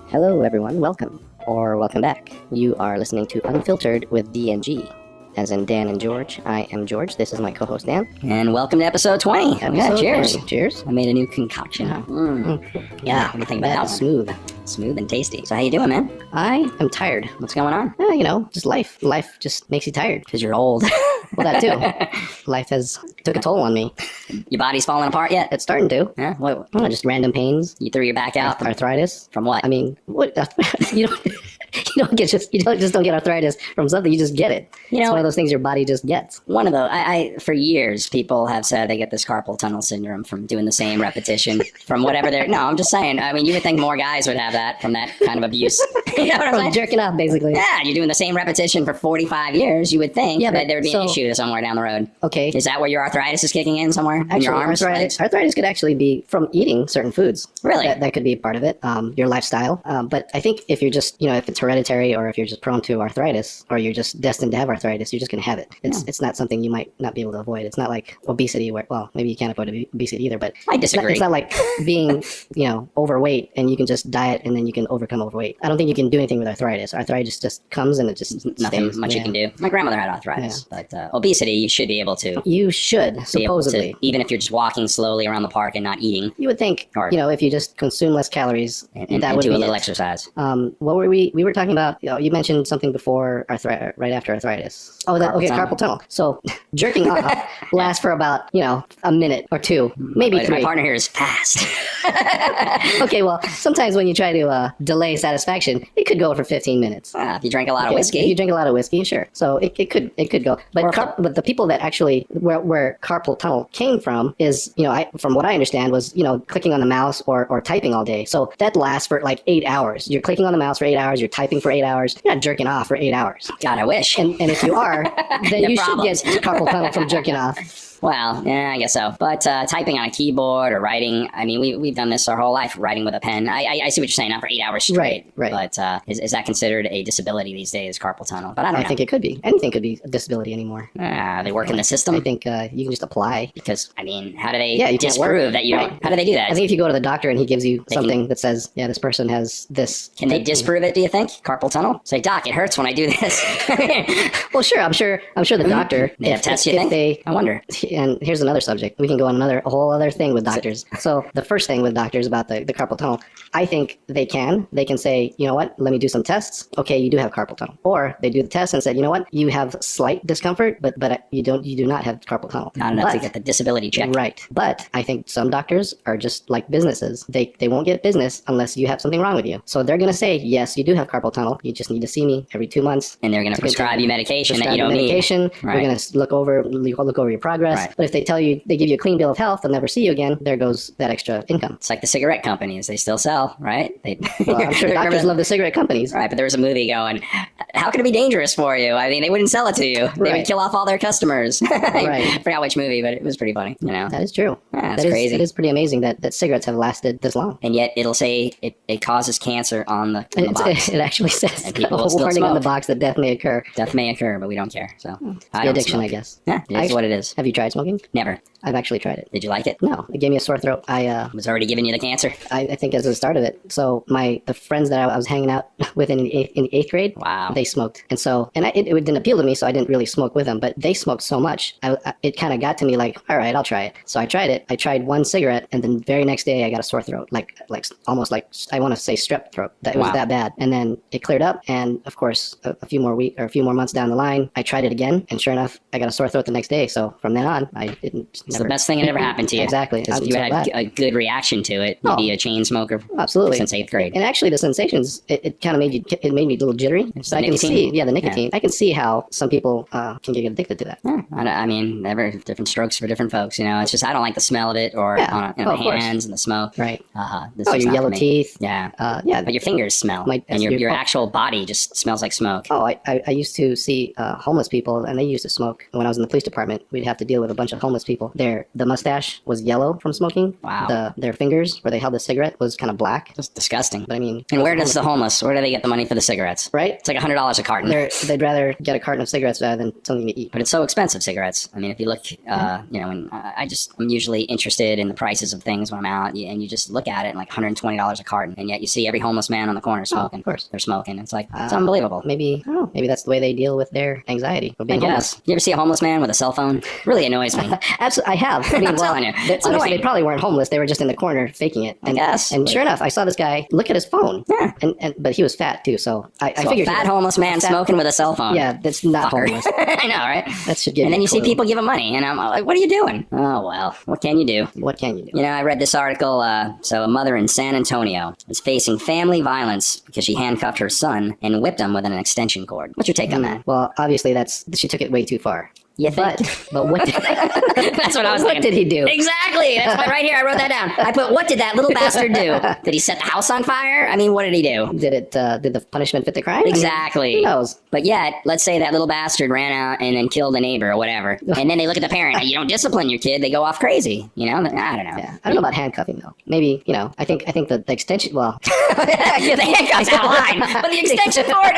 Hello everyone, welcome, or welcome back. You are listening to Unfiltered with D and G. As in Dan and George. I am George, this is my co-host Dan. And welcome to episode 20. Cheers. 20. Cheers. I made a new concoction. Yeah, what do you think about that one? Smooth. Smooth and tasty. So how you doing, man? I am tired. What's going on? Just life. Life just makes you tired. Because you're old. Well, that too. Life has took a toll on me. Your body's falling apart yet? It's starting to. Yeah? What? Just random pains. You threw your back out? Arthritis. From what? I mean, what? You don't... You don't get arthritis from something. You just get it. It's one of those things your body just gets. One of those. I for years, people have said they get this carpal tunnel syndrome from doing the same repetition from whatever they're. No, I'm just saying. I mean, you would think more guys would have that from that kind of abuse. You know what I'm saying? Jerking off, basically. Yeah, you're doing the same repetition for 45 years. You would think that there would be an issue somewhere down the road. Okay. Is that where your arthritis is kicking in somewhere? Actually, in your arms? Arthritis could actually be from eating certain foods. Really? That could be part of it. Your lifestyle. But I think if you're just, if it's hereditary or if you're just prone to arthritis or you're just destined to have arthritis, you're just going to have it. It's not something you might not be able to avoid. It's not like obesity where, well, maybe you can't avoid obesity either, but I disagree. It's not like being, overweight and you can just diet and then you can overcome overweight. I don't think you can do anything with arthritis. Arthritis just comes and it just nothing stays. much you can do. My grandmother had arthritis, but obesity, you should be able to. You should, supposedly. Even if you're just walking slowly around the park and not eating. You would think, if you just consume less calories, and that would do be a little it. exercise. What were we were talking about, you mentioned something before right after arthritis. Oh, carpal tunnel. So jerking off lasts for about, a minute or two, maybe but 3. My partner here is fast. Okay, well, sometimes when you try to delay satisfaction, it could go for 15 minutes. If you drink a lot of whiskey. If you drink a lot of whiskey, sure. So it could go. But the people that actually where carpal tunnel came from is, from what I understand was, clicking on the mouse or typing all day. So that lasts for like 8 hours. You're clicking on the mouse for 8 hours. You're typing for 8 hours. You're not jerking off for 8 hours. God, I wish. And if you are, then you should get carpal tunnel from jerking off. Well, yeah, I guess so. But typing on a keyboard or writing, I mean, we've done this our whole life, writing with a pen. I see what you're saying, not for 8 hours straight. Right. But is that considered a disability these days, carpal tunnel? But I don't know. I think it could be. Anything could be a disability anymore. They work in the system? I think you can just apply. Because, I mean, how do they disprove that you don't? How do they do that? I think if you go to the doctor and he gives you something that says, this person has this. Can they disprove it, do you think? Carpal tunnel? Say, doc, it hurts when I do this. Well, sure. I'm sure the doctor. They have tests, you think? I wonder. And here's another subject. We can go on a whole other thing with doctors. So the first thing with doctors about the carpal tunnel, I think they can say, you know what, let me do some tests. Okay, you do have carpal tunnel. Or they do the test and said, you know what, you have slight discomfort, but you do not have carpal tunnel. Not enough to get the disability check. Right. But I think some doctors are just like businesses. They won't get business unless you have something wrong with you. So they're going to say, yes, you do have carpal tunnel. You just need to see me every 2 months. And they're going to prescribe you medication that you don't need. Right. We're going to look over your progress. Right. But if they give you a clean bill of health, they'll never see you again. There goes that extra income. It's like the cigarette companies. They still sell, right? Well, I'm sure doctors love the cigarette companies. Right, but there was a movie going, how can it be dangerous for you? I mean, they wouldn't sell it to you. They would kill off all their customers. Right. I forgot which movie, but it was pretty funny. That is true. Yeah, that's crazy. It is pretty amazing that cigarettes have lasted this long. And yet it'll say it causes cancer on the box. It actually says and people will still warning smoke. on the box that death may occur. Death may occur, but we don't care. So it's the addiction, I guess. Yeah, it is what it is. Have you tried smoking? Never. I've actually tried it. Did you like it? No, it gave me a sore throat. I was already giving you the cancer. I think as the start of it. So the friends that I was hanging out with in the eighth grade, wow, they smoked, and it didn't appeal to me, so I didn't really smoke with them. But they smoked so much, it kind of got to me like, all right, I'll try it. So I tried it. I tried one cigarette, and then the very next day I got a sore throat, like almost like I want to say strep throat. That was that bad. And then it cleared up, and of course, a few more months down the line, I tried it again, and sure enough, I got a sore throat the next day. So from then on, I didn't. It's the best thing that ever happened to you. Exactly. You had a good reaction to it. You'd be a chain smoker. Absolutely. Since 8th grade. And actually, the sensations, it kind of made me a little jittery. So I can see, the nicotine. Yeah. I can see how some people can get addicted to that. Yeah. I mean, different strokes for different folks. It's just I don't like the smell of it or on the hands and the smoke. Right. Your yellow teeth. Yeah. Yeah. But your fingers smell, and your actual body just smells like smoke. Oh, I used to see homeless people, and they used to smoke. When I was in the police department, we'd have to deal with a bunch of homeless people. The mustache was yellow from smoking. Wow. Their fingers where they held the cigarette was kind of black. That's disgusting. But I mean, And where does the homeless, where do they get the money for the cigarets? right? It's like $100 a carton. They'd rather get a carton of cigarettes rather than something to eat. But it's so expensive, cigarettes. I mean, if you look, and I'm usually interested in the prices of things when I'm out, and you just look at it, and like $120 a carton, and yet you see every homeless man on the corner smoking. Of course. They're smoking. It's like, it's unbelievable. Maybe, I don't know, maybe that's the way they deal with their anxiety of I being homeless. guess. You ever see a homeless man with a cell phone? Really annoys me. Absolutely, I have. I mean, I'm telling you, it's honestly, annoying. they probably weren't homeless. They were just in the corner faking it. And, guess. And sure enough, I saw this guy look at his phone. Yeah. But he was fat too, so I So figured a fat homeless man smoking with a cell phone. Yeah, that's not Fucker. homeless. I know, right? That should give And then you see a clue. people give him money, and I'm like, what are you doing? Oh, well, what can you do? What can you do? You know, I read this article. So a mother in San Antonio is facing family violence because she handcuffed her son and whipped him with an extension cord. What's your take on that? Well, obviously, she took it way too far. You think? But what? That's what I was What thinking. did he do? Exactly. That's why right here I wrote that down. I put, what did that little bastard do? Did he set the house on fire? I mean, what did he do? Did the punishment fit the crime? Exactly. Who knows? But yet, let's say that little bastard ran out and then killed a neighbor or whatever. And then they look at the parent. You don't discipline your kid. They go off crazy. You know? I don't know. Yeah, I don't know about handcuffing though. Maybe I think the extension. Well, Yeah, the handcuff's out of line. But the extension cord,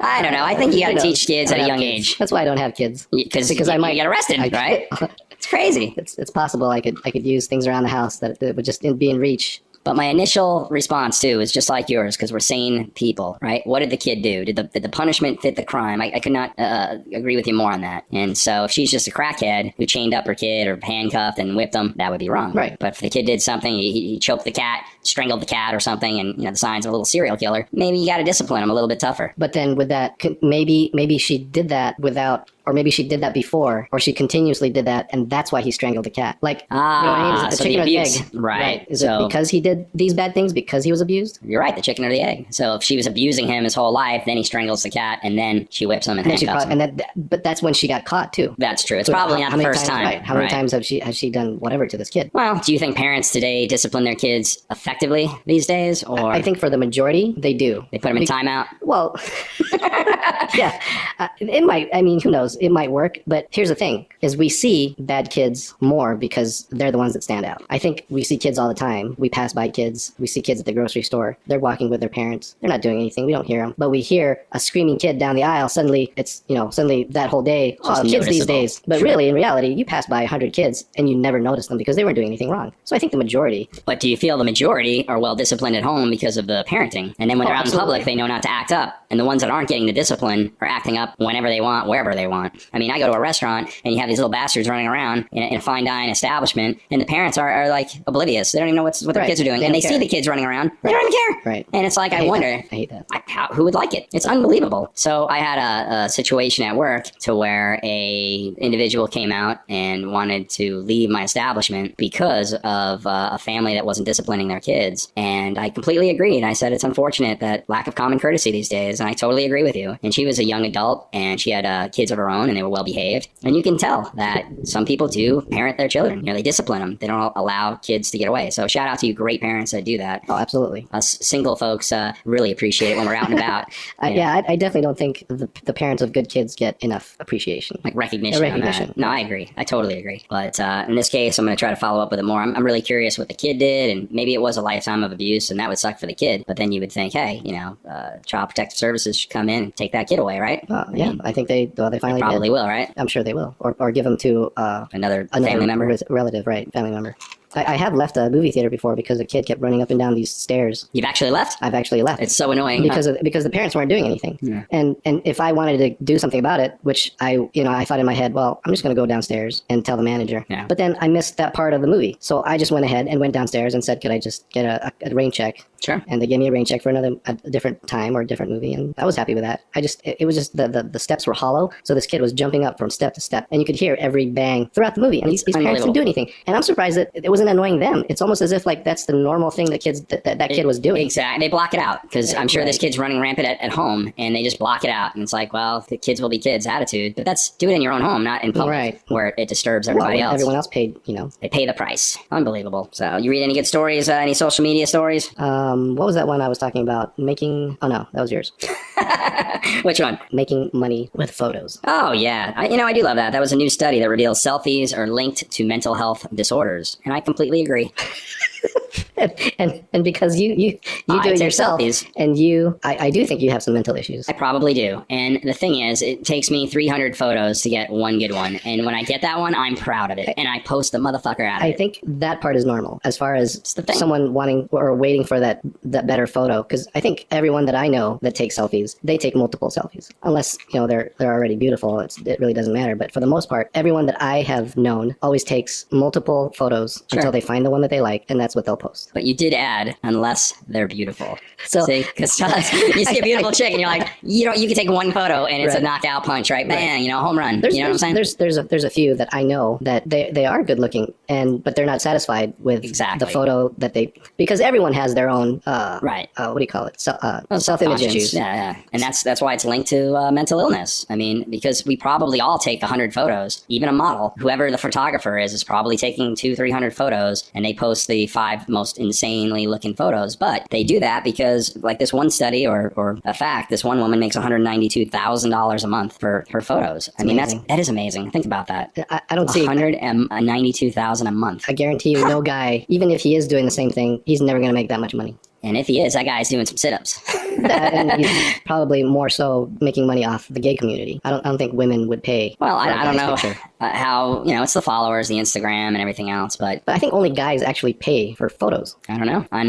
I don't know. I think you got to teach kids at a young age. That's why I don't have kids. Because I might get arrested, right? It's crazy. It's possible I could use things around the house that would just be in reach. But my initial response, too, is just like yours, because we're sane people, right? What did the kid do? Did the punishment fit the crime? I could not agree with you more on that. And so if she's just a crackhead who chained up her kid or handcuffed and whipped him, that would be wrong. Right. But if the kid did something, he choked the cat, strangled the cat or something, and the signs of a little serial killer, maybe you got to discipline him a little bit tougher. But then with that, maybe she did that without. Or maybe she did that before, or she continuously did that, and that's why he strangled the cat. Like, you know what I mean? Is it the so chicken the or the abuse. egg? Right. Is So- it because he did these bad things because he was abused? You're right, the chicken or the egg. So if she was abusing him his whole life, then he strangles the cat, and then she whips him and And handcuffs him. but that's when she got caught too. That's true. It's So probably not how the many first times, time. Right. How many Right. times has she done whatever to this kid? Well, do you think parents today discipline their kids effectively these days, or I think for the majority, they do. they put them in timeout? Well, yeah, it might. I mean, who knows? It might work. But here's the thing: is we see bad kids more because they're the ones that stand out. I think we see kids all the time. We pass by kids. We see kids at the grocery store. They're walking with their parents. They're not doing anything. We don't hear them. But we hear a screaming kid down the aisle. Suddenly, it's suddenly that whole day. Just Oh, kids these noticeable. days. But really, in reality, you pass by 100 kids and you never notice them because they weren't doing anything wrong. So I think the majority. But do you feel the majority are well disciplined at home because of the parenting, and then when Oh, they're out in absolutely. public, they know not to act up, and the ones that aren't getting the discipline are acting up whenever they want, wherever they want. I mean, I go to a restaurant and you have these little bastards running around in a fine dining establishment, and the parents are like oblivious. They don't even know what their Right. kids are doing, They and they don't see care. the kids running around. They don't even care. Right. And it's like, I hate wonder. that. I hate that. Who would like it? It's unbelievable. So I had a situation at work to where a individual came out and wanted to leave my establishment because of a family that wasn't disciplining their kids. And I completely agreed. I said, it's unfortunate that lack of common courtesy these days. And I totally agree with you. And she was a young adult and she had kids of her own and they were well behaved. And you can tell that some people do parent their children. They discipline them. They don't allow kids to get away. So shout out to you great parents that do that. Oh, absolutely. Us single folks really appreciate it when we're out and about. I definitely don't think the parents of good kids get enough appreciation. Like recognition. A recognition. On that. No, I agree. I totally agree. But in this case, I'm going to try to follow up with it more. I'm really curious what the kid did, and maybe it was a lifetime of abuse, and that would suck for the kid. But then you would think, hey, Child Protective Services should come in and take that kid away, right? I think they finally Probably did. will, right? I'm sure they will, or give them to Another another family member. relative, right? Family member. I have left a movie theater before because a kid kept running up and down these stairs. You've actually left? I've actually left. It's so annoying. because the parents weren't doing anything. Yeah. And if I wanted to do something about it, which I thought in my head, well, I'm just going to go downstairs and tell the manager. Yeah. But then I missed that part of the movie. So I just went ahead and went downstairs and said, could I just get a rain check? Sure. And they gave me a rain check for a different time or a different movie. And I was happy with that. It was just the steps were hollow. So this kid was jumping up from step to step and you could hear every bang throughout the movie. And these parents didn't do anything. And I'm surprised that it wasn't annoying them. It's almost as if like that's the normal thing that kid was doing. Exactly. They block it out because I'm sure this kid's running rampant at home and they just block it out. And it's like, well, the kids will be kids attitude. But do it in your own home, not in public Right. where it disturbs Well, everybody else. everyone else paid, They pay the price. Unbelievable. So you read any good stories, any social media stories? What was that one I was talking about? Making, oh no, that was yours. Which one? Making money with photos. Oh, yeah. I do love that. That was a new study that reveals selfies are linked to mental health disorders. And I completely agree. and because you do it yourself, selfies. And I do think you have some mental issues. I probably do. And the thing is, it takes me 300 photos to get one good one. And when I get that one, I'm proud of it. And I post the motherfucker out of it. I think that part is normal as far as someone wanting or waiting for that better photo. Because I think everyone that I know that takes selfies, they take multiple selfies. Unless, they're already beautiful. It really doesn't matter. But for the most part, everyone that I have known always takes multiple photos until they find the one that they like. And that's what they'll post. But you did add, unless they're beautiful. So, see, because you see a beautiful chick and you're like, you can take one photo and it's a knockout punch, right? Bang, home run. You know what I'm saying? There's a few that I know that they are good looking but they're not satisfied with the photo that because everyone has their own what do you call it? Self-image issues. Yeah. And that's why it's linked to mental illness. I mean, because we probably all take 100 photos, even a model, whoever the photographer is probably taking 200-300 photos, and they post the 5 most insanely looking photos. But they do that because, like this one study or a fact, this one woman makes $192,000 a month for her photos. I mean, that is amazing. Think about that. I don't see $192,000 a month. I guarantee you, no guy, even if he is doing the same thing, he's never going to make that much money. And if he is, that guy's doing some sit-ups. And he's probably more so making money off the gay community. I don't think women would pay. Well, I don't know how, it's the followers, the Instagram and everything else. But I think only guys actually pay for photos. I don't know. I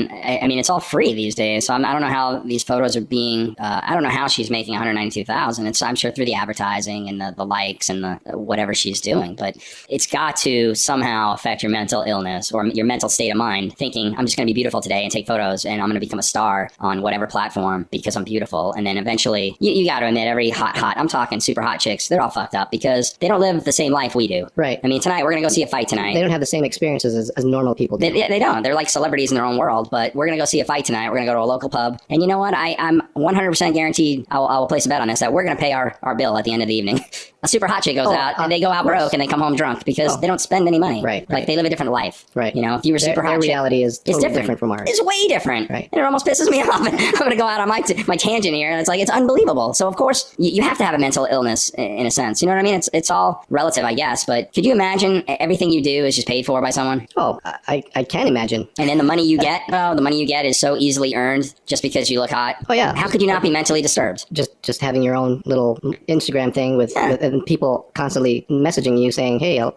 mean, it's all free these days. So I don't know how these photos are being, I don't know how she's making $192,000. I'm sure through the advertising and the likes and the whatever she's doing. But it's got to somehow affect your mental illness or your mental state of mind, thinking, I'm just going to be beautiful today and take photos and I'm going to become a star on whatever platform because I'm beautiful. And then eventually, you got to admit, every I'm talking super hot chicks, they're all fucked up because they don't live the same life we do. Right. I mean, tonight, we're going to go see a fight tonight. They don't have the same experiences as normal people do. They don't. They're like celebrities in their own world, but we're going to go see a fight tonight. We're going to go to a local pub. And you know what? I'm 100% guaranteed, I will place a bet on this, that we're going to pay our bill at the end of the evening. A super hot chick goes out and they go out broke and they come home drunk because they don't spend any money. Right. Like they live a different life. Right. If you were super hot their chick, reality is totally different from ours. It's way different. Right. And it almost pisses me off. I'm going to go out on my tangent here. And it's unbelievable. So of course you have to have a mental illness in a sense. You know what I mean? It's all relative, I guess. But could you imagine everything you do is just paid for by someone? Oh, I can imagine. And then the money you get, is so easily earned just because you look hot. Oh yeah. How could you not be mentally disturbed? Just having your own little Instagram thing with and people constantly messaging you saying, hey, I'll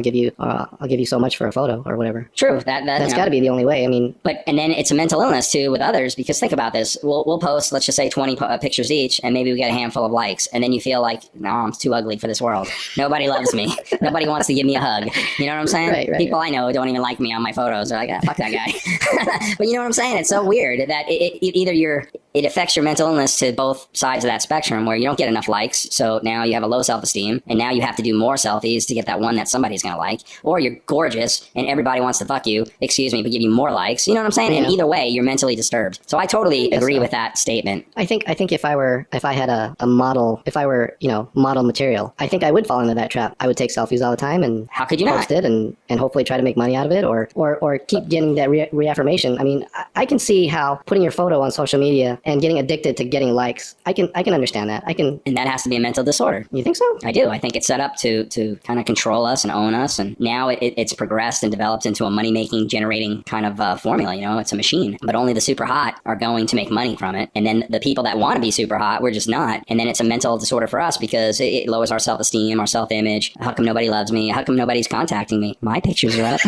give you so much for a photo or whatever. True. That's got to be the only way. I mean, and then it's a mental illness too with others, because think about this. We'll post, let's just say 20 pictures each, and maybe we get a handful of likes, and then you feel like, no, I'm too ugly for this world. Nobody loves me. Nobody wants to give me a hug. You know what I'm saying? Right, People I know don't even like me on my photos. They're like, fuck that guy. But you know what I'm saying? It's so weird that it affects your mental illness to both sides of that spectrum, where you don't get enough likes, so now you have a low self-esteem, and now you have to do more selfies to get that one that somebody's gonna like. Or you're gorgeous and everybody wants to fuck you, but give you more likes. You know what I'm saying? Yeah. And either way, you're mentally disturbed. So I totally agree with that statement. I think if I had a model, if I were model material, I think I would fall into that trap. I would take selfies all the time and how could you post it and hopefully try to make money out of it or keep getting that reaffirmation. I mean, I can see how putting your photo on social media and getting addicted to getting likes, I can understand that. And that has to be a mental disorder. You think so? I do. I think it's set up to kind of control us and own us, and now it's progressed and developed into a money-making, generating kind of formula. It's a machine, but only the super hot are going to make money from it, and then the people that want to be super hot, we're just not, and then it's a mental disorder for us because it lowers our self-esteem, our self-image. How come nobody loves me? How come nobody's contacting me? My pictures are up.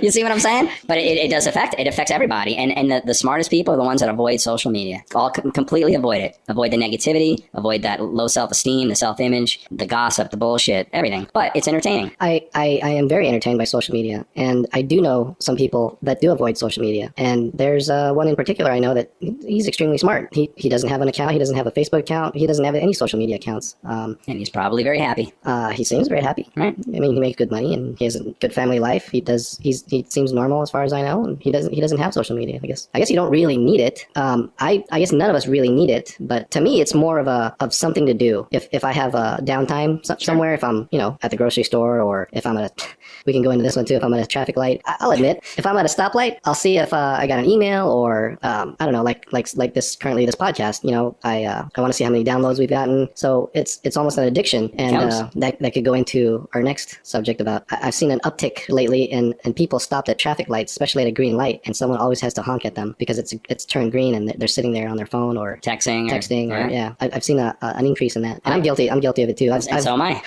You see what I'm saying? But it affects everybody, and the smartest people are the ones that avoid social media. All completely avoid it. Avoid the negativity, avoid that low self-esteem, the self-image, the gossip, the bullshit, everything. But it's entertaining. I am very entertained by social media, and I do know some people that do avoid social media. And there's one in particular I know that he's extremely smart. He doesn't have an account. He doesn't have a Facebook account. He doesn't have any social media accounts. And he's probably very happy. He seems very happy. Right. I mean, he makes good money and he has a good family life. He does he seems normal as far as I know, and he doesn't have social media. I guess you don't really need it. I guess none of us really need it, but to me, it's more of something to do. If I have a downtime somewhere, if I'm at the grocery store, or if I'm we can go into this one too. If I'm at a traffic light, I'll admit, if I'm at a stoplight, I'll see if I got an email, or I don't know, like this podcast. I want to see how many downloads we've gotten. So it's almost an addiction, and that could go into our next subject about. I've seen an uptick lately in people stopped at traffic lights, especially at a green light, and someone always has to honk at them because it's turned green and they're sitting there on their phone or texting. I've seen an increase in that, and I'm guilty of it too. So am I.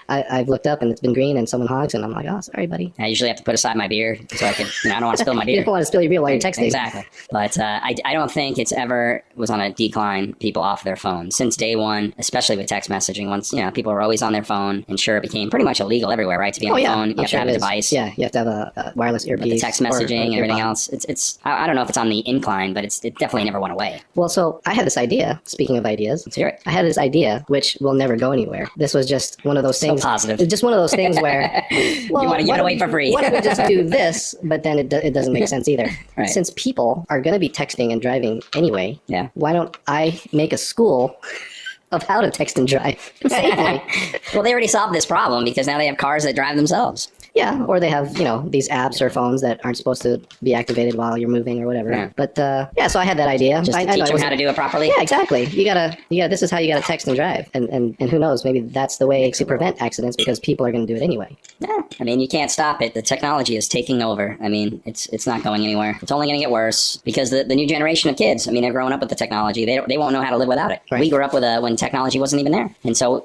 I've looked up and it's been green and someone honks and I'm like, oh, sorry, buddy. I usually have to put aside my beer so I can. I don't want to spill my beer. You don't want to spill your beer while you're texting. Exactly. But I don't think it's ever was on a decline. People off their phone since day one, especially with text messaging. Once people were always on their phone, and sure, it became pretty much illegal everywhere, right? To be on the phone, you have to have a device. Yeah, you have to have a wireless earpiece. But the text messaging and everything else, it's. I don't know if it's on the incline, but it definitely never went away. Well, so I had this idea. Speaking of ideas, let's hear it. I had this idea which will never go anywhere. This was just one of those things. So positive. It's just one of those things where well, you want to give it away for free. Why don't we just do this? But then it doesn't make sense either. Right. Since people are going to be texting and driving anyway, why don't I make a school of how to text and drive safely? Well, they already solved this problem because now they have cars that drive themselves. Yeah, or they have, these apps or phones that aren't supposed to be activated while you're moving or whatever. Yeah. But, so I had that idea. Just to teach them how to do it properly? Yeah, exactly. This is how you gotta text and drive. And who knows, maybe that's the way to prevent accidents because people are gonna do it anyway. Yeah, I mean, you can't stop it. The technology is taking over. I mean, it's not going anywhere. It's only gonna get worse because the new generation of kids, I mean, they're growing up with the technology. They won't know how to live without it. Right. We grew up with when technology wasn't even there.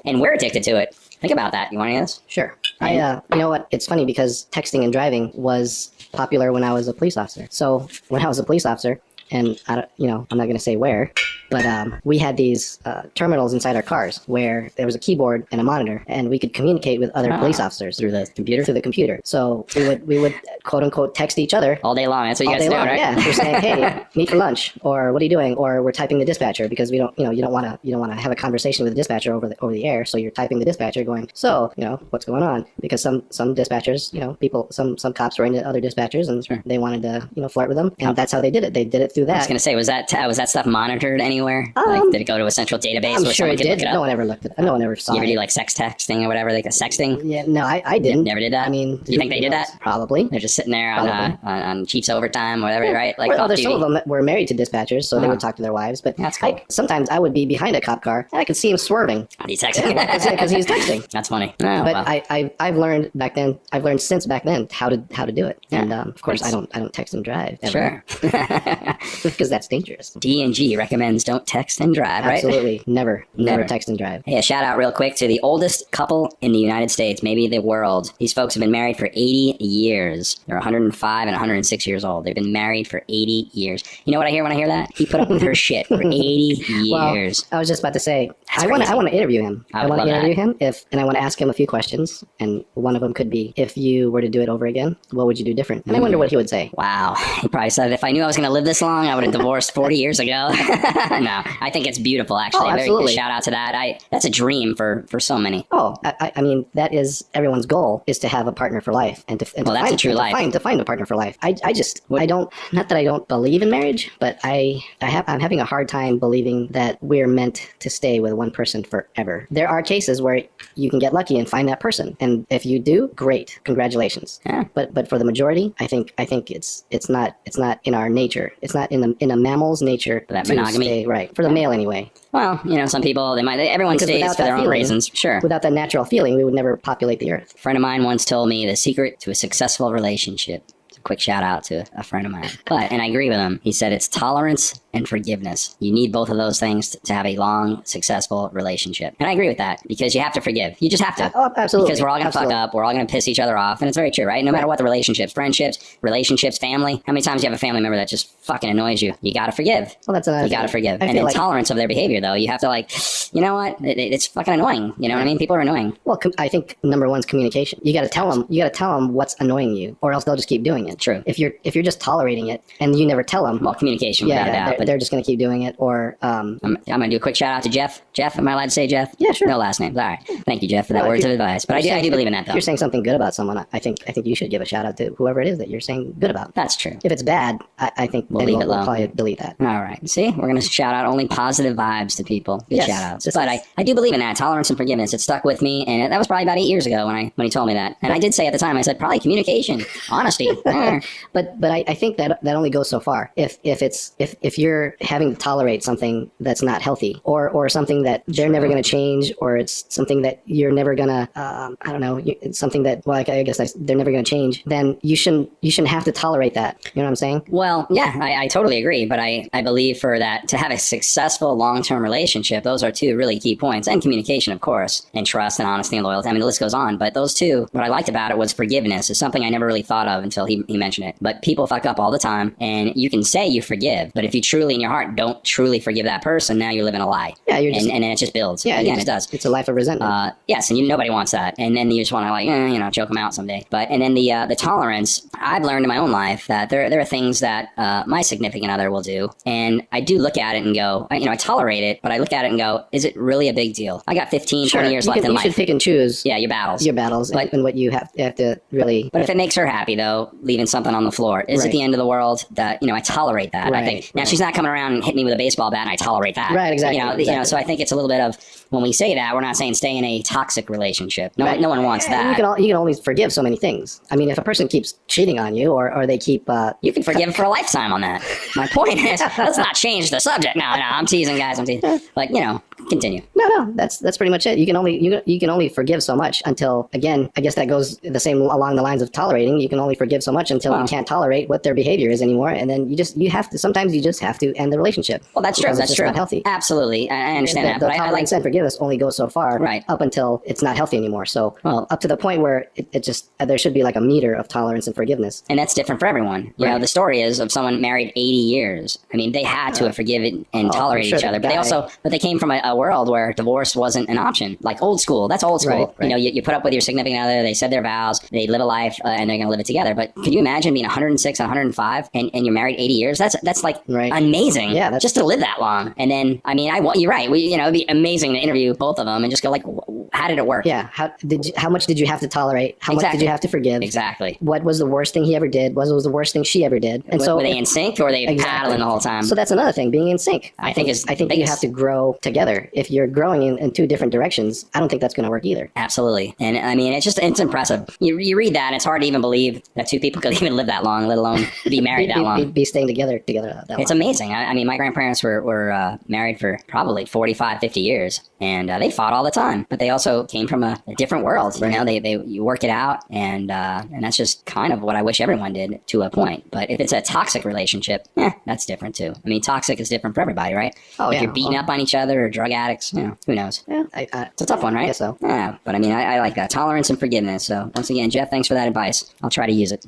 And we're addicted to it. Think about that. You want to hear this? Sure. You know what? It's funny because texting and driving was popular when I was a police officer. So when I was a police officer, and I'm not going to say where, but we had these terminals inside our cars where there was a keyboard and a monitor, and we could communicate with other police officers through the computer. So we would quote unquote text each other all day long. That's what you guys do, right? Yeah, we're saying, hey, meet for lunch, or what are you doing, or we're typing the dispatcher because we don't, you don't want to have a conversation with the dispatcher over the air. So you're typing the dispatcher, going, so what's going on? Because some dispatchers, people, some cops were into other dispatchers, and they wanted to flirt with them, and that's how they did it. They did it through that. I was going to say, was that stuff monitored anywhere? Did it go to a central database? I'm where sure it did. Look it up? No one ever looked at it. No one ever saw it. You ever do like sex texting or whatever, like a sexting? Yeah, no, I didn't. Never did that? I mean, you think they did that? Probably. They're just sitting there on Chiefs overtime, whatever, right? Like there's some of them that were married to dispatchers, so they would talk to their wives. But that's cool. Sometimes I would be behind a cop car, and I could see him swerving. He's texting. Because he was texting. That's funny. Oh, but wow. I've learned back then. I've learned since back then how to do it. And of course, I don't text and drive. Ever. Sure. Because that's dangerous. D&G recommends don't text and drive, right? Absolutely. Never text and drive. Hey, a shout out real quick to the oldest couple in the United States, maybe the world. These folks have been married for 80 years. They're 105 and 106 years old. They've been married for 80 years. You know what I hear when I hear that? He put up with her shit for 80 years. Well, I was just about to say, I want to interview him. I want to interview him and I want to ask him a few questions. And one of them could be, if you were to do it over again, what would you do different? And I wonder what he would say. Wow. He probably said, if I knew I was going to live this long, I would have divorced 40 years ago. No, I think it's beautiful, actually. Oh, absolutely. Shout out to that. That's a dream for so many. Oh, I mean, that is everyone's goal, is to have a partner for life. And to that's find, a true life. To find a partner for life. I don't, not that I don't believe in marriage, but I'm having a hard time believing that we're meant to stay with one person forever. There are cases where you can get lucky and find that person. And if you do, great. Congratulations. Yeah. But for the majority, I think it's not in our nature. It's not in a mammal's nature that monogamy. Stay, right. For the male anyway. Well, some people, everyone stays for their own reasons. Sure. Without that natural feeling, we would never populate the earth. A friend of mine once told me the secret to a successful relationship. Quick shout out to a friend of mine. And I agree with him. He said it's tolerance and forgiveness. You need both of those things to have a long, successful relationship. And I agree with that because you have to forgive. You just have to. Oh, absolutely. Because we're all going to fuck up. We're all going to piss each other off. And it's very true, right? No matter what the relationships, friendships, family. How many times do you have a family member that just fucking annoys you? You got to forgive. Well, that's another You got to forgive. And intolerance of their behavior, though. You have to you know what? It's fucking annoying. You know what I mean? People are annoying. Well, I think number one is communication. You got to tell them what's annoying you, or else they'll just keep doing it. True. If you're just tolerating it and you never tell them. Well, communication without a doubt. they're just going to keep doing it, or I'm going to do a quick shout out to Jeff. Jeff, am I allowed to say Jeff? Yeah, sure. No last names. All right. Thank you, Jeff, for that words of advice. But I do believe in that, if though. you're saying something good about someone, I think you should give a shout out to whoever it is that you're saying good about. That's true. If it's bad, I think We'll leave it we'll alone. probably delete that. All right. See, we're going to shout out only positive vibes to people. Good Yes, shout outs. this But is- I do believe in that. Tolerance and forgiveness. It stuck with me. And that was probably about 8 years ago when he told me that. And I did say at the time, I said, probably communication, honesty. But I think that only goes so far. If you're having to tolerate something that's not healthy, or something that they're never going to change, or it's something that you're never going to I don't know, it's something that, well, I guess they're never going to change, then you shouldn't have to tolerate that. You know what I'm saying? Well, yeah, I totally agree. But I believe for that to have a successful long-term relationship, those are two really key points. And communication, of course, and trust and honesty and loyalty. I mean, the list goes on. But those two, what I liked about it was forgiveness. Is something I never really thought of until he mentioned it. But people fuck up all the time. And you can say you forgive. But if you truly in your heart don't truly forgive that person, now you're living a lie. Yeah, you're just and then it just builds. yeah, Again, it does. It's a life of resentment. Yes, and nobody wants that. And then you just want to choke them out someday. But and then the tolerance, I've learned in my own life that there are things that my significant other will do, and I do look at it and go, I tolerate it, but I look at it and go, is it really a big deal? I got 15, 20 years left in you life. should pick and choose Yeah, your battles. and what you have to really. But if it makes her happy, though, leaving something on the floor, is it Right. the end of the world? That I tolerate that. I Right, think now right. she's not coming around and hitting me with a baseball bat, and I tolerate that. Right, exactly, exactly. So I think it's a little bit of when we say that, we're not saying stay in a toxic relationship. No, Right. no one wants And that. you can only forgive so many things. I mean, if a person keeps cheating on you, or they keep You can forgive for a lifetime on that. My point is, let's not change the subject. No, I'm teasing, guys. I'm teasing. But continue. no, that's pretty much it. You can only forgive so much until, again, I guess that goes the same along the lines of tolerating. You can only forgive so much until you can't tolerate what their behavior is anymore, and then you have to sometimes you just have to end the relationship. Well, that's true. because That's it's just true. Not healthy. Absolutely, I understand that. The But I like tolerance and forgiveness only goes so far, Right. up until it's not healthy anymore. So, Well- up to the point where it just there should be like a meter of tolerance and forgiveness. and that's different for everyone. Right. The story is of someone married 80 years. I mean, they had to have forgiven and tolerated sure each other, the but they came from a world where divorce wasn't an option. Like old school. That's old school. Right, right. You put up with your significant other. They said their vows. They live a life, and they're going to live it together. But could you imagine being 106 and 105 and you're married 80 years? That's like Right. amazing. Yeah, that's- just to live that long. And then, I mean, you're right. It'd be amazing to interview both of them and just go like, how did it work? Yeah. How much did you have to tolerate? How much did Exactly. you have to forgive? Exactly. What was the worst thing he ever did? What was the worst thing she ever did? And so were they if- in sync or were they Exactly. paddling the whole time? So that's another thing, being in sync. I think is I think the you biggest- have to grow together. If you're growing in two different directions, I don't think that's going to work either. Absolutely. And I mean, it's impressive. You read that, and it's hard to even believe that two people could even live that long, let alone be married that long. Be staying together that It's long. amazing. I mean, my grandparents were married for probably 45, 50 years, and they fought all the time. But they also came from a different world. Right. You work it out, and that's just kind of what I wish everyone did to a point. But if it's a toxic relationship, that's different too. I mean, toxic is different for everybody, right? Oh, if yeah. you're beating up on each other or drug addicts, who knows? Yeah, It's a tough one, right? guess so. Yeah, but I mean, I like that. Tolerance and forgiveness. So once again, Jeff, thanks for that advice. I'll try to use it.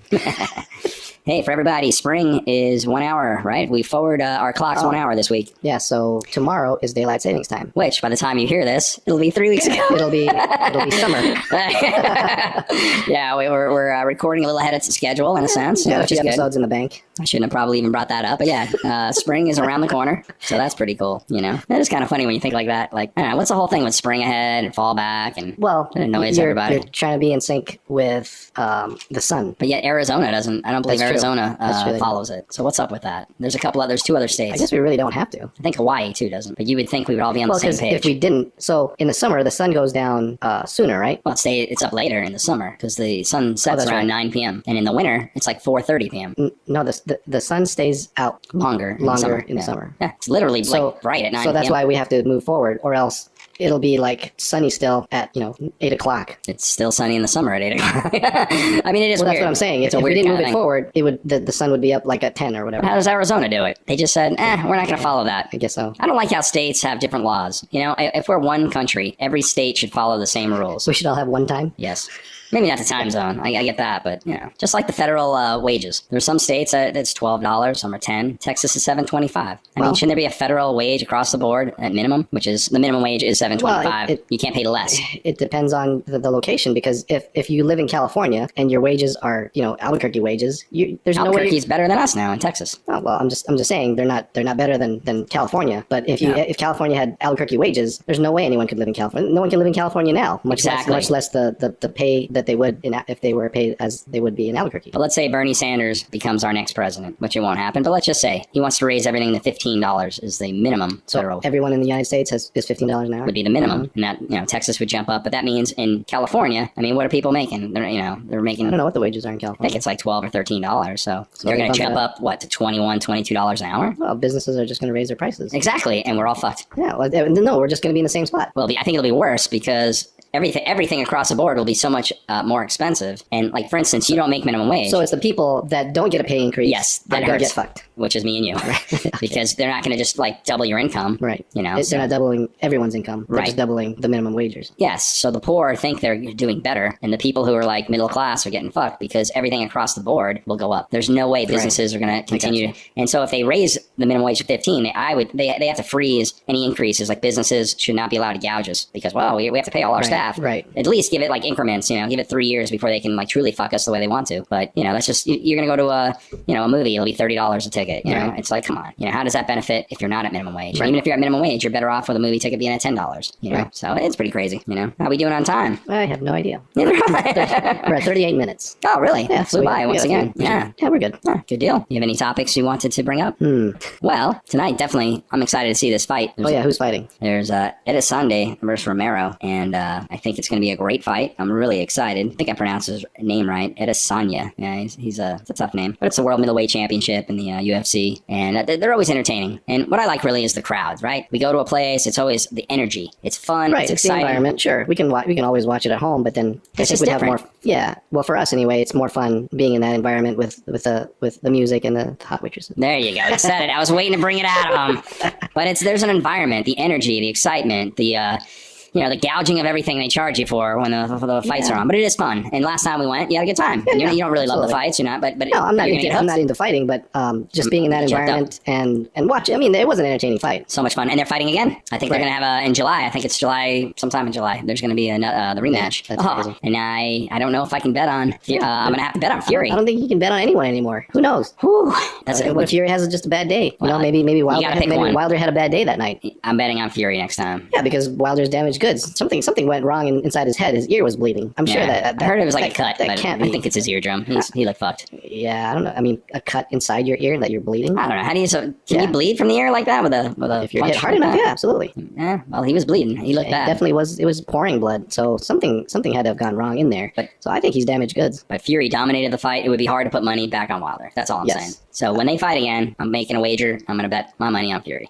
Hey, for everybody, spring is 1 hour, right? We forward our clocks 1 hour this week, yeah. So tomorrow is daylight savings time. which by the time you hear this, it'll be 3 weeks ago. It'll be summer. Yeah, we're recording a little ahead of schedule in a sense, Got a which few is good. episodes in the bank. I shouldn't have probably even brought that up, but yeah, spring is around the corner, so that's pretty cool. That is kind of funny when you think like that. Like, I don't know, what's the whole thing with spring ahead and fall back, and Well, it annoys everybody. You're trying to be in sync with the sun. But yet Arizona doesn't. I don't believe That's true. Arizona That's true. follows it. So what's up with that? There's two other states. I guess we really don't have to. I think Hawaii too doesn't. But you would think we would all be on Well, the same because page. if we didn't, so in the summer the sun goes down sooner, right? Well, it's up later in the summer because the sun sets that's around right. 9 p.m. And in the winter, it's like 4:30 p.m. No, the sun stays out Longer in the summer. in the Yeah. summer. Yeah, it's literally So like bright at 9 So that's p.m. why we have to move forward, or else it'll be like sunny still at 8 o'clock. It's still sunny in the summer at 8 o'clock. I mean, it is Well, that's weird. what I'm saying. It's a If we weird didn't kind move of it thing. forward, it would the sun would be up like at 10 or whatever. How does Arizona do it? They just said, we're not going to follow that. I guess so. I don't like how states have different laws. If we're one country, every state should follow the same rules. We should all have one time. Yes. Maybe not the time zone. I get that, but just like the federal wages. There's some states that it's $12, some are 10. Texas is $7.25. I mean, shouldn't there be a federal wage across the board at minimum, which is the minimum wage is $7.25. Well, you can't pay less. It depends on the location, because if you live in California and your wages are Albuquerque wages, there's no way. Albuquerque's better than us now in Texas. Oh, well, I'm just saying they're not better than California. But if California had Albuquerque wages, there's no way anyone could live in California. No one can live in California now. Much less the pay that they would if they were paid as they would be in Albuquerque. But let's say Bernie Sanders becomes our next president, which it won't happen. But let's just say he wants to raise everything to $15 is the minimum. So everyone in the United States is $15 an hour. Would be the minimum, and that Texas would jump up. But that means in California, I mean, what are people making? They're making. I don't know what the wages are in California. I think it's like $12 or $13. So they're going to jump up what to $21, $22 an hour. Well, businesses are just going to raise their prices. Exactly, and we're all fucked. Yeah. Well, no, we're just going to be in the same spot. Well, I think it'll be worse because everything across the board will be so much more expensive. And like, for instance, you don't make minimum wage. So it's the people that don't get a pay increase. Yes, that are going to get fucked. Which is me and you. Right. Because they're not going to just like double your income. Right. They're not doubling everyone's income. They're just doubling the minimum wages. Yes. So the poor think they're doing better, and the people who are like middle class are getting fucked because everything across the board will go up. There's no way businesses are going to continue. And so if they raise the minimum wage to 15, they have to freeze any increases. Like, businesses should not be allowed to gouge us because, well, we have to pay all our staff. Right. At least give it like increments. Give it 3 years before they can like truly fuck us the way they want to. But that's just, you're going to go to a movie. It'll be $30 a ticket. It's like, come on. How does that benefit if you're not at minimum wage? Even if you're at minimum wage, you're better off with a movie ticket being at $10. So it's pretty crazy. How we doing on time? I have no idea. Neither We're at 38 minutes. Oh, really? Yeah, flew by once again. Yeah, we're good. Good deal. You have any topics you wanted to bring up? Well, tonight, definitely, I'm excited to see this fight. Who's fighting? There's Edisonde versus Romero, and I think it's going to be a great fight. I'm really excited. I think I pronounced his name right. Edisanya. Yeah, it's a tough name. But it's the World Middleweight Championship in the UFC, and they're always entertaining. And what I like really is the crowds, right? We go to a place, it's always the energy. It's fun, right, it's exciting. The environment, sure. We can always watch it at home, but then I think we'd have more. Yeah, well, for us anyway, it's more fun being in that environment with the music and the hot waitresses. There you go. You said it. I was waiting to bring it out. But there's an environment, the energy, the excitement, the gouging of everything they charge you for when the fights are on. But it is fun. And last time we went, you had a good time. You don't really love the fights, you're not. But no, I'm not into fighting. But just being in that environment and watching. I mean, it was an entertaining fight. So much fun, and they're fighting again. I think they're going to have in July. I think it's sometime in July. There's going to be the rematch. That's crazy. And I don't know if I can bet on. I'm going to have to bet on Fury. I don't think you can bet on anyone anymore. Who knows? Whew. What Fury has is just a bad day. Maybe Wilder had a bad day that night. I'm betting on Fury next time. Yeah, because Wilder's damaged goods. Something went wrong inside his head. His ear was bleeding. I'm sure that I heard it was like a cut. That can't be. I think it's his eardrum. He like fucked. Yeah, I don't know. I mean, a cut inside your ear that you're bleeding. I don't know. How do you can you bleed from the ear like that with a if you're hit hard enough? Yeah, absolutely. Yeah. Well, he was bleeding. He looked bad. Definitely was. It was pouring blood. So something had to have gone wrong in there. So I think he's damaged goods. But Fury dominated the fight. It would be hard to put money back on Wilder. That's all I'm saying. So when they fight again, I'm making a wager. I'm going to bet my money on Fury.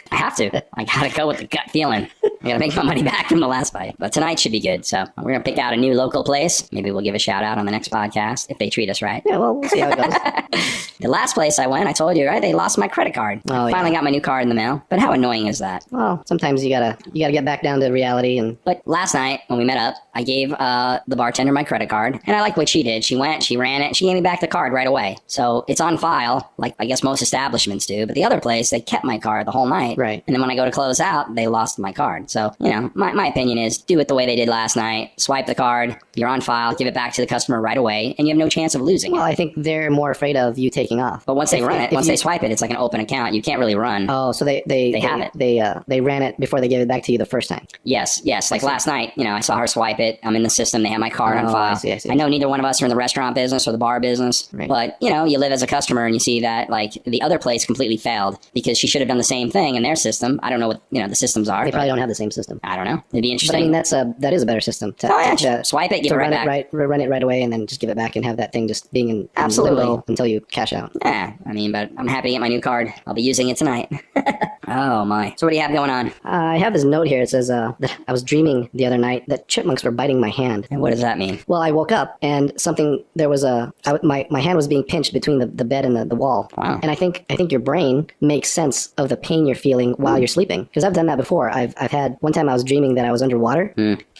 I have to. I gotta go with the gut feeling. I gotta make my money back from the last fight. But tonight should be good. So we're gonna pick out a new local place. Maybe we'll give a shout out on the next podcast if they treat us right. Yeah, well, we'll see how it goes. The last place I went, I told you, right? They lost my credit card. I finally got my new card in the mail. But how annoying is that? Well, sometimes you gotta get back down to reality. But last night when we met up, I gave the bartender my credit card, and I like what she did. She went, she ran it, she gave me back the card right away. So it's on file, like I guess most establishments do. But the other place, they kept my card the whole night. Right. And then when I go to close out, they lost my card. So, my opinion is do it the way they did last night. Swipe the card, you're on file, give it back to the customer right away, and you have no chance of losing it. Well, I think they're more afraid of you taking off. But once they swipe it, it's like an open account. You can't really run. Oh, so they have it. They ran it before they gave it back to you the first time. Yes. Like last night, I saw her swipe it. I'm in the system. They have my card on file. I see. I know neither one of us are in the restaurant business or the bar business, right. But you live as a customer and you see that like the other place completely failed because she should have done the same thing in their system. I don't know what the systems are. They probably don't have the same system. I don't know. It'd be interesting. But I mean, that is a better system. Swipe it, give it right back. Run it right away, and then just give it back and have that thing just being in absolutely until you cash out. Yeah, I mean, but I'm happy to get my new card. I'll be using it tonight. Oh my! So what do you have going on? I have this note here. It says that I was dreaming the other night that chipmunks were biting my hand. And what does that mean? Well, I woke up and my hand was being pinched between the bed and the wall. Wow. And I think your brain makes sense of the pain you're feeling while you're sleeping. Because I've done that before. I've had one time I was dreaming that I was underwater.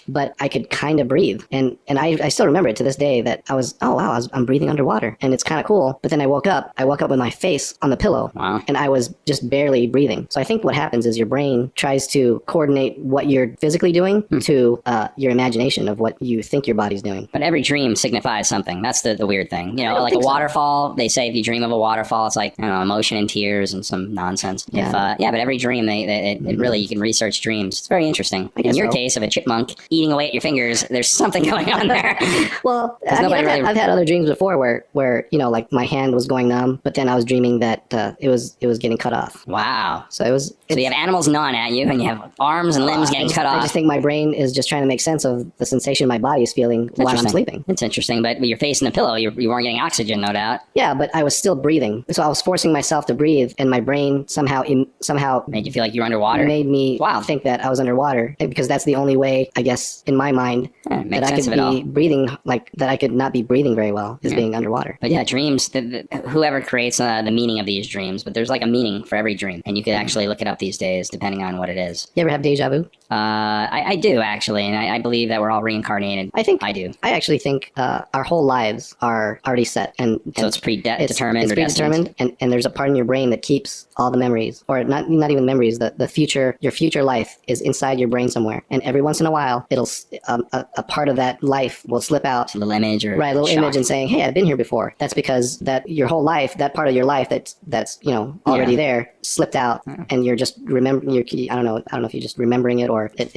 but I could kind of breathe. And I still remember it to this day that I was, oh wow, I'm breathing underwater, and it's kind of cool. But then I woke up with my face on the pillow, Wow. and I was just barely breathing. So I think what happens is your brain tries to coordinate what you're physically doing to your imagination of what you think your body's doing. But every dream signifies something. That's the weird thing. You know, don't like a think so. waterfall, they say if you dream of a waterfall, it's like, I don't know, emotion and tears and some nonsense. Yeah. But every dream, it really, you can research dreams. It's very interesting. I guess In your so. case of a chipmunk eating away at your fingers, there's something going on there. Well, nobody I've had other dreams before where you know, like my hand was going numb, but then I was dreaming that it was getting cut off. Wow. So it was. So you have animals gnawing at you, and you have arms and limbs getting cut I off. just think my brain is just trying to make sense of the sensation my body is feeling while I'm Interesting. sleeping. It's interesting, but with your face in the pillow, you weren't getting oxygen, no doubt. Yeah, but I was still breathing, so I was forcing myself to breathe, and my brain somehow Made you feel like you were underwater. made me Wow. think that I was underwater, because that's the only way, I guess, in my mind, Yeah, it makes that I sense could of it all. be breathing, like that I could not be breathing very well, is being underwater. But yeah, dreams, whoever creates the meaning of these dreams, but there's like a meaning for every dream. And you could actually look it up these days, depending on what it is. You ever have deja vu? I do, actually. And I believe that we're all reincarnated. I think I do. I actually think our whole lives are already set, and So it's predetermined It's or destined. predetermined, and there's a part in your brain that keeps all the memories, or not even memories. The future, your future life is inside your brain somewhere, and every once in a while, it'll a part of that life will slip out. A little image or Right, a little shock. image and saying, "Hey, I've been here before." That's because that your whole life, that part of your life that's you know already Yeah. there, slipped out, and you're just remembering. I don't know if you're just remembering it, or it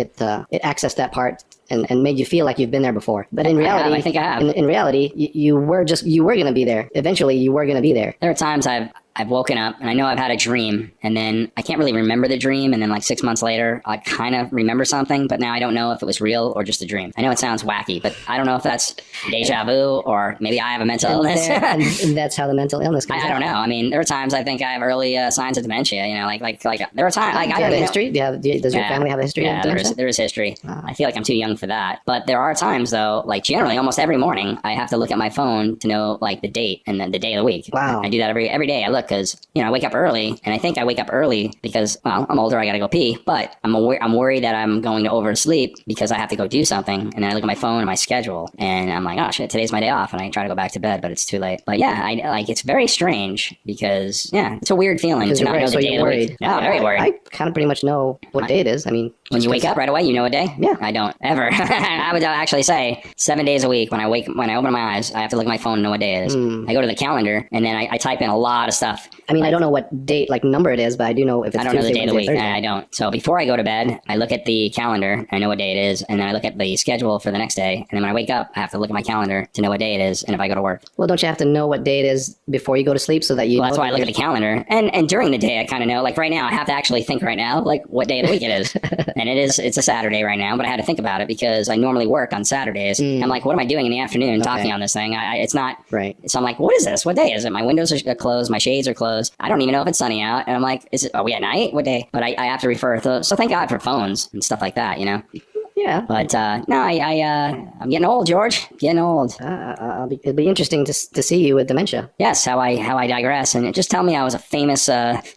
accessed that part and made you feel like you've been there before. But in reality, I think I have. In reality, you were going to be there. Eventually, you were going to be there. There are times I've woken up and I know I've had a dream, and then I can't really remember the dream, and then like 6 months later I kind of remember something, but now I don't know if it was real or just a dream. I know it sounds wacky, but I don't know if that's deja vu or maybe I have a mental illness. And that's how the mental illness comes I don't know. I mean, there are times I think I have early signs of dementia. You know, like there are times like Do you have a you know- history? Does your family have a history Yeah, of there dementia? is, there is history. I feel like I'm too young for that. But there are times, though, like generally almost every morning, I have to look at my phone to know like the date and then the day of the week. Wow. I do that every day. I look because, you know, I wake up early, and I think I wake up early because, well, I'm older, I gotta go pee, but I'm worried that I'm going to oversleep because I have to go do something, and then I look at my phone and my schedule, and I'm like, oh shit, today's my day off, and I try to go back to bed, but it's too late. But yeah, it's very strange because, yeah, it's a weird feeling to not know the so day you're of the worried. week. Yeah, very worried. I kind of pretty much know what day it is. I mean, When you wake up right away, you know a day? Yeah. I don't ever. I would actually say 7 days a week when I open my eyes, I have to look at my phone and know what day it is. I go to the calendar and then I type in a lot of stuff. I mean, I don't know what date, like number it is, but I do know if it's I don't know the Tuesday, day of the week. Wednesday, Thursday. I don't. So before I go to bed, I look at the calendar. I know what day it is, and then I look at the schedule for the next day. And then when I wake up, I have to look at my calendar to know what day it is, and if I go to work. Well, don't you have to know what day it is before you go to sleep so that you? Well, that's know why I look at the calendar. And during the day, I kind of know. Like right now, I have to actually think right now, like what day of the week it is. And it's a Saturday right now, but I had to think about it because I normally work on Saturdays. I'm like, what am I doing in the afternoon talking on this thing? It's not Right. So I'm like, what is this? What day is it? My windows are closed. My shades are closed. I don't even know if it's sunny out. And I'm like, are we at night? What day? But I have to refer to, so thank God for phones and stuff like that, you know? Yeah. But no, I'm getting old, George. Getting old. It'd be interesting to see you with dementia. Yes, how I digress. And just tell me I was a famous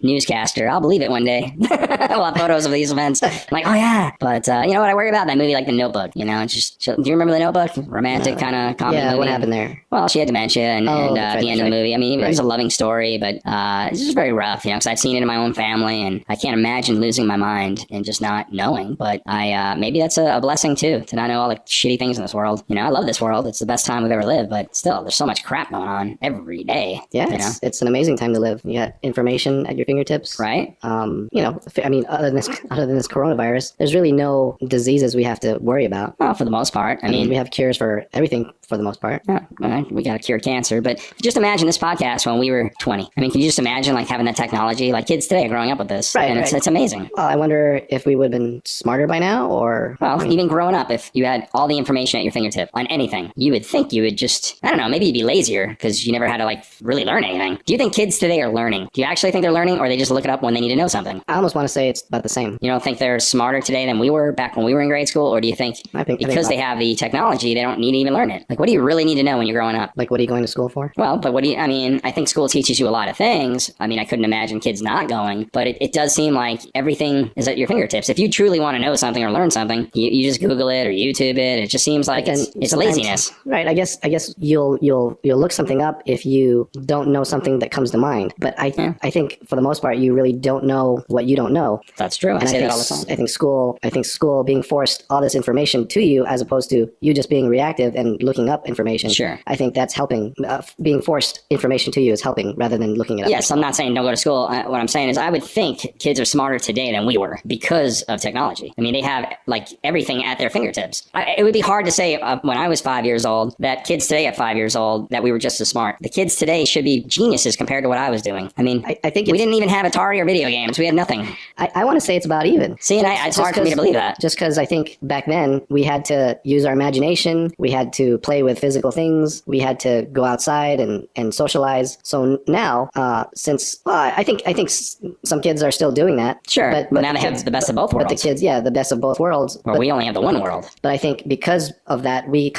newscaster. I'll believe it one day. We'll have photos of these events. I'm like, oh yeah. But you know what I worry about? That movie like The Notebook. You know, do you remember The Notebook? Romantic kind of comedy Yeah. movie. What happened there? Well, she had dementia, and at that's the right, end of the that's movie, I mean, it was Right. a loving story, but it's just very rough, you know, because I've seen it in my own family, and I can't imagine losing my mind and just not knowing. But maybe that's a blessing too, to not know all the shitty things in this world. You know, I love this world; it's the best time we've ever lived. But still, there's so much crap going on every day. Yeah, you know? it's an amazing time to live. You got information at your fingertips. Right? You know, I mean, other than this coronavirus, there's really no diseases we have to worry about. Well, for the most part, I mean, we have cures for everything for the most part. yeah, well, we got to cure cancer, but just imagine this podcast when we were 20. I mean, can you just imagine like having that technology? Like kids today are growing up with this, Right, and right. it's amazing. Well, I wonder if we would have been smarter by now, or Well, even growing up, if you had all the information at your fingertip on anything, you would think you would just, I don't know, maybe you'd be lazier because you never had to like really learn anything. Do you think kids today are learning? Do you actually think they're learning, or they just look it up when they need to know something? I almost want to say it's about the same. You don't think they're smarter today than we were back when we were in grade school? Or do you think I think because they have the technology, they don't need to even learn it? Like, what do you really need to know when you're growing up? Like, what are you going to school for? Well, but I mean, I think school teaches you a lot of things. I mean, I couldn't imagine kids not going, but it does seem like everything is at your fingertips. If you truly want to know something or learn something, you you just Google it or YouTube it. It just seems like it's laziness. Right. I guess you'll look something up if you don't know something that comes to mind. But I think for the most part, you really don't know what you don't know. That's true. I say that all the time. I think school being forced all this information to you as opposed to you just being reactive and looking up information. Sure. I think that's helping. Being forced information to you is helping rather than looking it up. Yes, I'm not saying don't go to school. What I'm saying is I would think kids are smarter today than we were because of technology. I mean, they have like everything at their fingertips. It would be hard to say when I was 5 years old that kids today at 5 years old that we were just as smart. The kids today should be geniuses compared to what I was doing. I mean, I think we didn't even have Atari or video games. We had nothing. I want to say it's about even. See, and it's hard for me to believe that. Just because I think back then we had to use our imagination, we had to play with physical things, we had to go outside and socialize. So now, I think some kids are still doing that. Sure, but now they have the best of both worlds. But the kids, the best of both worlds. Well, we only have the one world. But I think because of that, we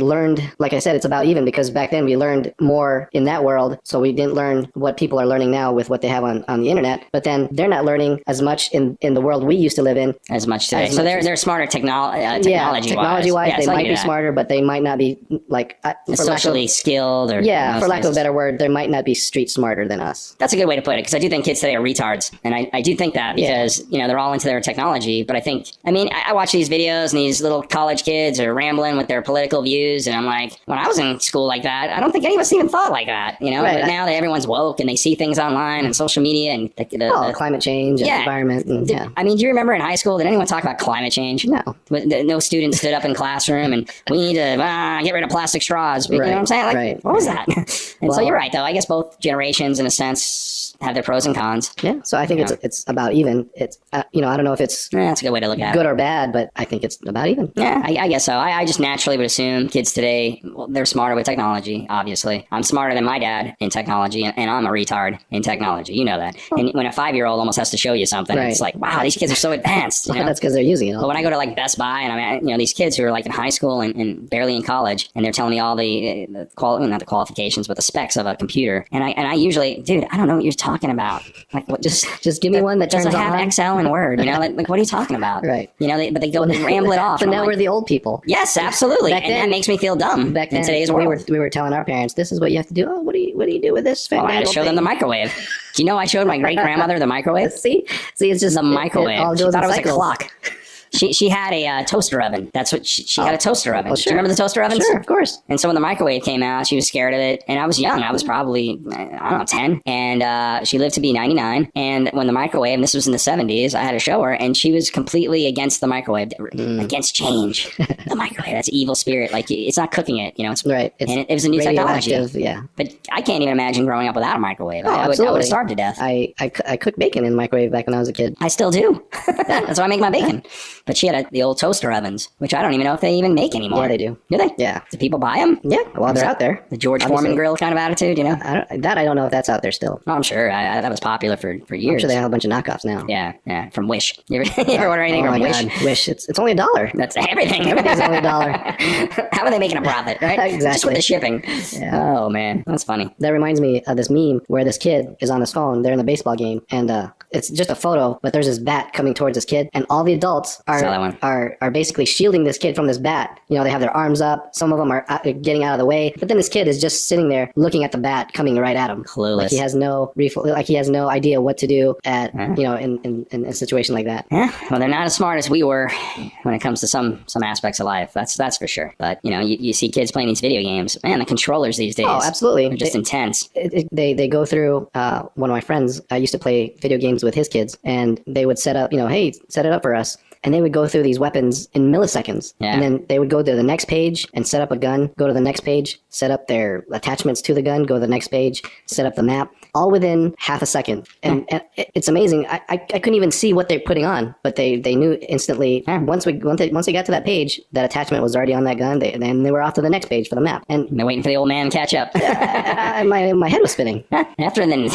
learned, like I said, it's about even because back then we learned more in that world. So we didn't learn what people are learning now with what they have on the internet. But then they're not learning as much in the world we used to live in. As much today. So they're smarter technology-wise. Technology-wise, they might be smarter, but they might not be like socially skilled. Or for lack of a better word, they might not be street smarter than us. That's a good way to put it, because I do think kids today are retards, and I do think that because they're all into their technology. But I watch these videos and these little college kids are rambling with their political views, and I'm like, when I was in school like that, I don't think any of us even thought like that. Right, but now that everyone's woke and they see things online and social media and the climate change and environment. And, do you remember in high school, did anyone talk about climate change? No. No students stood up in classroom and we need to get rid of plastic straws. You know what I'm saying? What was that? So you're right, though. I guess both generations, in a sense, have their pros and cons. Yeah. So I think it's about even. It's I don't know if it's that's a good way to look at it. Good or bad, but I think it's about even. Yeah, I guess so. I just naturally would assume kids today, they're smarter with technology. Obviously, I'm smarter than my dad in technology, and I'm a retard in technology. You know that. And when a 5-year-old almost has to show you something, it's like, wow, these kids are so advanced. That's because they're using it all. But when I go to like Best Buy, and these kids who are like in high school and barely in college, and they're telling me all not the qualifications, but the specs of a computer, and I usually, dude, I don't know what you're talking about. Like, what? Just give me one that turns on. Have Excel and Word. Like what are you talking about? Right. But they go and ramble it off. But now we're the old people. Yes, absolutely. And that makes me feel dumb. Back then, in today's world, we were telling our parents, this is what you have to do. Oh, what do you do with this? I had to show them the microwave. Do you know I showed my great grandmother the microwave? See, it's just the microwave. She thought it was a clock. She had a toaster oven. That's what she had, a toaster oven. Well, sure. Do you remember the toaster ovens? Sure, of course. And so when the microwave came out, she was scared of it. And I was young. I was probably, 10. And she lived to be 99. And when the microwave, and this was in the 70s, I had to show her, and she was completely against the microwave, against change. The microwave, that's evil spirit. Like, it's not cooking it, It's, right. And it was a new technology. Yeah. But I can't even imagine growing up without a microwave. Oh, I would have starved to death. I cooked bacon in the microwave back when I was a kid. I still do. That's why I make my bacon. But she had the old toaster ovens, which I don't even know if they even make anymore. Yeah, they do. Do they? Yeah. Do people buy them? Yeah. Well, they're out there. The George Foreman grill kind of attitude, I don't know if that's out there still. Oh, I'm sure. That was popular for years. I'm sure they have a bunch of knockoffs now. Yeah. From Wish. You ever order anything from Wish? God. Wish. It's only $1. That's everything. Everything's only $1. How are they making a profit, right? Exactly. Just with the shipping. Yeah. Oh, man. That's funny. That reminds me of this meme where this kid is on his phone. They're in the baseball game, and it's just a photo, but there's this bat coming towards this kid, and all the adults are basically shielding this kid from this bat. They have their arms up. Some of them are getting out of the way, but then this kid is just sitting there looking at the bat coming right at him. Clueless. Like he has no idea what to do at in a situation like that. Yeah. Well, they're not as smart as we were when it comes to some aspects of life. That's for sure. But you see kids playing these video games. Man, the controllers these days. Oh, absolutely. They're just intense. They go through. One of my friends used to play video games with his kids, and they would set up. Hey, set it up for us. And they would go through these weapons in milliseconds. Yeah. And then they would go to the next page and set up a gun, go to the next page, set up their attachments to the gun, go to the next page, set up the map, all within half a second. And it's amazing. I couldn't even see what they're putting on, but they knew instantly. Once they got to that page, that attachment was already on that gun. Then they were off to the next page for the map. And they're waiting for the old man to catch up. my head was spinning. After then,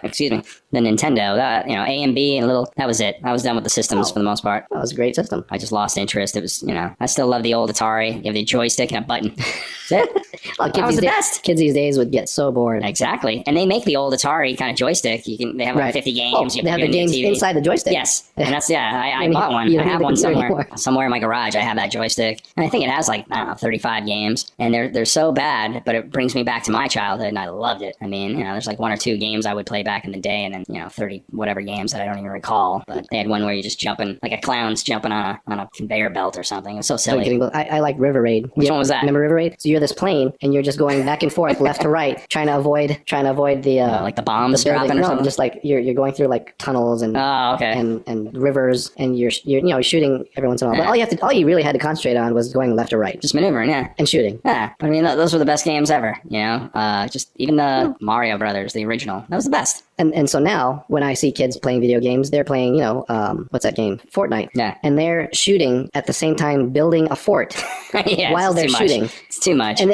excuse me, the Nintendo. You know, A and B and a little. That was it. I was done with the systems for the most part. That was a great system. I just lost interest. It was, you know, I still love the old Atari. You have the joystick and a button. That's it. Well, That was the best. Kids these days would get so bored. Exactly. And they make the old Atari kind of joystick. They have like Right. 50 games. Oh, You they have the put it in games TV. inside the joystick. Yes. And that's, I You bought don't one. need I have the one computer somewhere. anymore. Somewhere in my garage, I have that joystick. And I think it has like, I don't know, 35 games. And they're so bad, but it brings me back to my childhood and I loved it. I mean, you know, there's like 1 or 2 games I would play back in the day and then, you know, 30 whatever games that I don't even recall. But they had one where you're just jumping, like a clown's jumping on a conveyor belt or something. It was so silly. I like River Raid. Which one was that? Remember River Raid? So you're this plane and you're just going back and forth, left to right, trying to avoid the Like the bombs building. dropping or No, something? just like you're going through like tunnels and Oh, okay. and rivers and you're you know shooting every once in a while. But all you really had to concentrate on was going left or right Just maneuvering, yeah. and shooting. Yeah, but I mean, those were the best games ever, you know? Just even the Mario Brothers, the original, that was the best. And so now when I see kids playing video games, they're playing, you know, what's that game? Fortnite. Yeah. And they're shooting at the same time building a fort Yeah, while it's they're too much. shooting. It's too much. And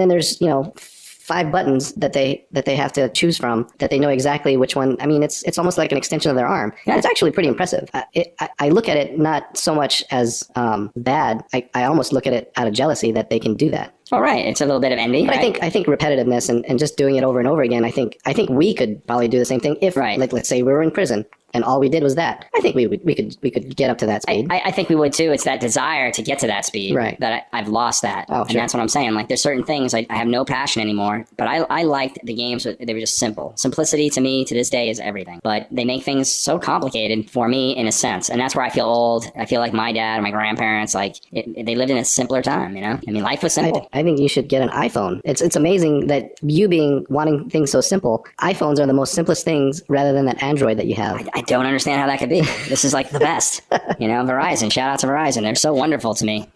then there's, you know, 5 buttons that they have to choose from that they know exactly which one. I mean, it's almost like an extension of their arm. Yeah. It's actually pretty impressive. I look at it not so much as bad. I almost look at it out of jealousy that they can do that. All right, it's a little bit of envy. But Right? I think repetitiveness and just doing it over and over again. I think we could probably do the same thing if, Right. like, let's say we were in prison and all we did was that. I think we could get up to that speed. I think we would too. It's that desire to get to that speed. Right. That I've lost that. Oh, and sure. that's what I'm saying. Like, there's certain things I have no passion anymore, but I liked the games. They were just simple. Simplicity to me to this day is everything. But they make things so complicated for me in a sense. And that's where I feel old. I feel like my dad and my grandparents, like, they lived in a simpler time, you know? I mean, life was simple. I think you should get an iPhone. It's amazing that you wanting things so simple. iPhones are the most simplest things rather than that Android that you have. I don't understand how that could be. This is like the best. You know, Verizon. Shout out to Verizon. They're so wonderful to me.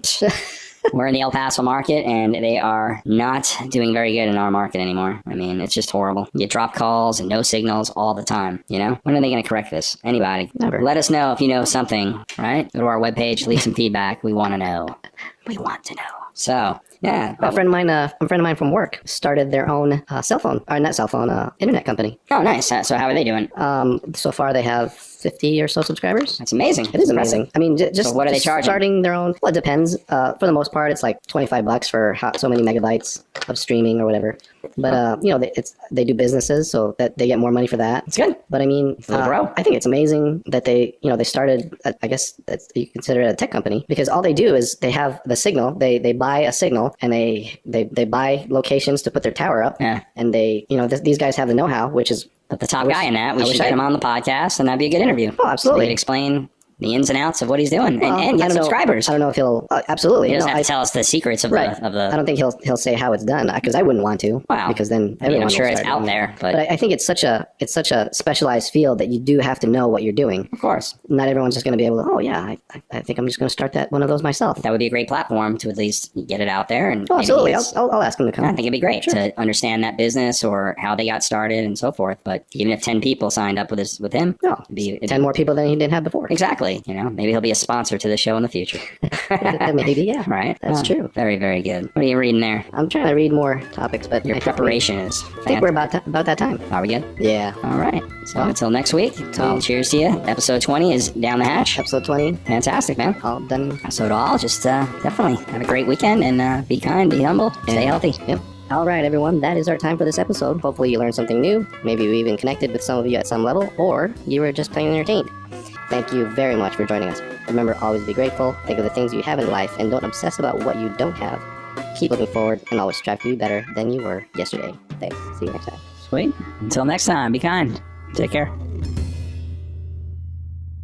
We're in the El Paso market, and they are not doing very good in our market anymore. I mean, it's just horrible. You get drop calls and no signals all the time, you know? When are they going to correct this? Anybody? Never. Let us know if you know something, right? Go to our webpage, leave some feedback. We want to know. We want to know. So, yeah. A friend of mine from work started their own internet company. Oh, nice. So how are they doing? So far they have 50 or so subscribers. That's amazing. It is amazing. I mean, just So what are they just charging? Starting their own. Well, it depends. For the most part, it's like $25 for so many megabytes of streaming or whatever. But you know, they do businesses, so that they get more money for that. It's good. But I mean, It'll grow. I think it's amazing that they started. I guess that you consider it a tech company because all they do is they have the signal. They buy a signal and they buy locations to put their tower up. Yeah. And these guys have the know-how, which is But the top guy in that, we I should wish get I- him on the podcast, and that'd be a good interview. Oh, absolutely. So he'd explain the ins and outs of what he's doing Well, and I get don't know- subscribers. I don't know if he'll absolutely. He doesn't No, have to tell us the secrets of Right. the. I don't think he'll say how it's done because I wouldn't want to. Wow. Because then I mean, everyone I'm sure will it's start out doing it. there, but, But I think it's such a specialized field that you do have to know what you're doing. of course, Not everyone's just going to be able to. Oh yeah, I think I'm just going to start one of those myself. that would be a great platform to at least get it out there. And Oh, maybe absolutely. it's- I'll ask him to come. I think it'd be great to understand that business or how they got started and so forth. But even if 10 people signed up with him, No, it'd 10 more people than he didn't have before. Exactly. You know, maybe he'll be a sponsor to the show in the future. Maybe, yeah. Right? That's Oh, true. Very, very good. What are you reading there? I'm trying to read more topics, but Your I think we- preparation is. I think we're about that time. Are we good? Yeah. All right. So until next week, cheers to you. Episode 20 is down the hatch. Episode 20, Fantastic, man. all done. So to all, just definitely have a great weekend and be kind, be humble, stay healthy. Yep. All right, everyone. That is our time for this episode. Hopefully, you learned something new. Maybe we even connected with some of you at some level, or you were just plain entertained. Thank you very much for joining us. Remember, always be grateful. Think of the things you have in life, and don't obsess about what you don't have. Keep looking forward, and always strive to be better than you were yesterday. Thanks. See you next time. Sweet. Until next time, be kind. Take care.